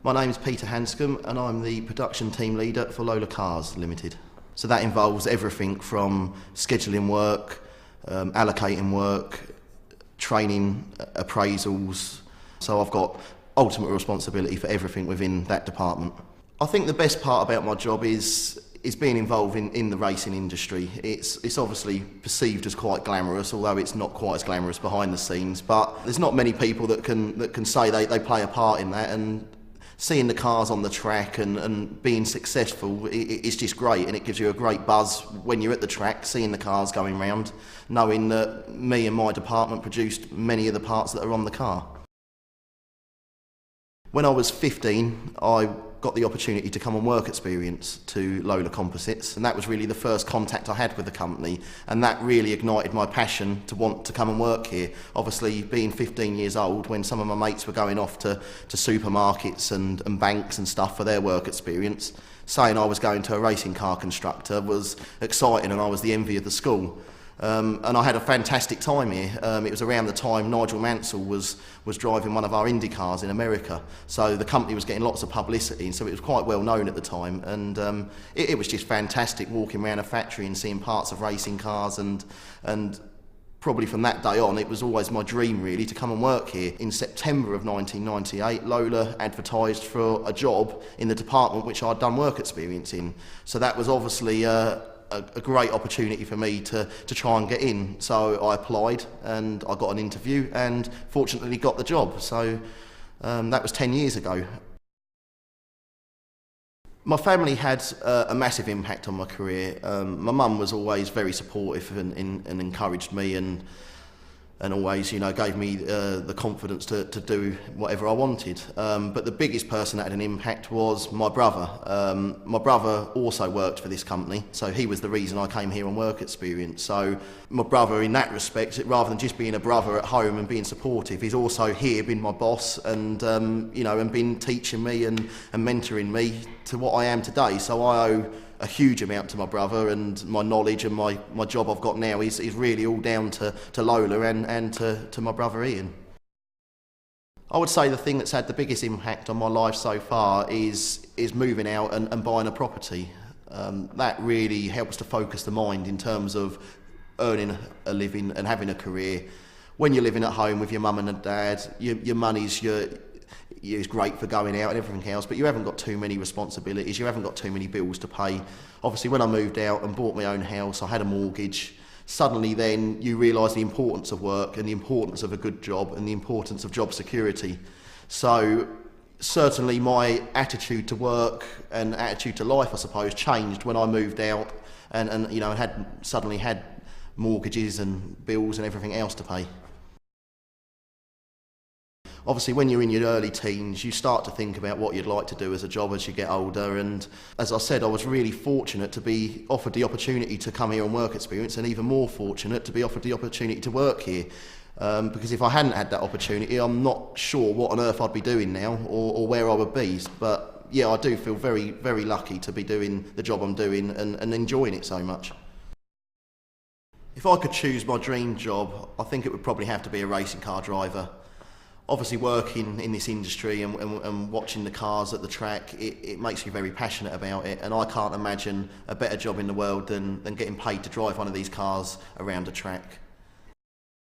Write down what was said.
My name is Peter Hanscom and I'm the production team leader for Lola Cars Limited. So that involves everything from scheduling work, allocating work, training, appraisals. So I've got ultimate responsibility for everything within that department. I think the best part about my job is being involved in the racing industry. It's obviously perceived as quite glamorous, although it's not quite as glamorous behind the scenes. But there's not many people that can say they play a part in that. And seeing the cars on the track and being successful, it's just great, and it gives you a great buzz when you're at the track, seeing the cars going round, knowing that me and my department produced many of the parts that are on the car. When I was 15, I got the opportunity to come and work experience to Lola Composites, and that was really the first contact I had with the company, and that really ignited my passion to want to come and work here. Obviously, being 15 years old, when some of my mates were going off to supermarkets and banks and stuff for their work experience, saying I was going to a racing car constructor was exciting, and I was the envy of the school. And I had a fantastic time here. It was around the time Nigel Mansell was driving one of our Indy cars in America. So the company was getting lots of publicity, and so it was quite well known at the time. And it was just fantastic walking around a factory and seeing parts of racing cars. And probably from that day on, it was always my dream really to come and work here. In September of 1998, Lola advertised for a job in the department which I'd done work experience in. So that was obviously a great opportunity for me to try and get in. So I applied and I got an interview and fortunately got the job. So that was 10 years ago. My family had a massive impact on my career. My mum was always very supportive and encouraged me and always, gave me the confidence to do whatever I wanted. But the biggest person that had an impact was my brother. My brother also worked for this company, so he was the reason I came here on work experience. So my brother, in that respect, rather than just being a brother at home and being supportive, he's also here been my boss and and been teaching me and mentoring me to what I am today. So I owe a huge amount to my brother, and my knowledge and my job I've got now is really all down to Lola and to my brother Ian. I would say the thing that's had the biggest impact on my life so far is moving out and buying a property. That really helps to focus the mind in terms of earning a living and having a career. When you're living at home with your mum and dad, your money's it's great for going out and everything else, but you haven't got too many responsibilities, you haven't got too many bills to pay. Obviously, when I moved out and bought my own house, I had a mortgage. Suddenly then you realise the importance of work and the importance of a good job and the importance of job security. So certainly my attitude to work and attitude to life, I suppose, changed when I moved out and suddenly had mortgages and bills and everything else to pay. Obviously, when you're in your early teens, you start to think about what you'd like to do as a job as you get older. And as I said, I was really fortunate to be offered the opportunity to come here on work experience, and even more fortunate to be offered the opportunity to work here. Because if I hadn't had that opportunity, I'm not sure what on earth I'd be doing now or where I would be. But yeah, I do feel very, very lucky to be doing the job I'm doing and enjoying it so much. If I could choose my dream job, I think it would probably have to be a racing car driver. Obviously, working in this industry and watching the cars at the track, it makes me very passionate about it, and I can't imagine a better job in the world than getting paid to drive one of these cars around a track.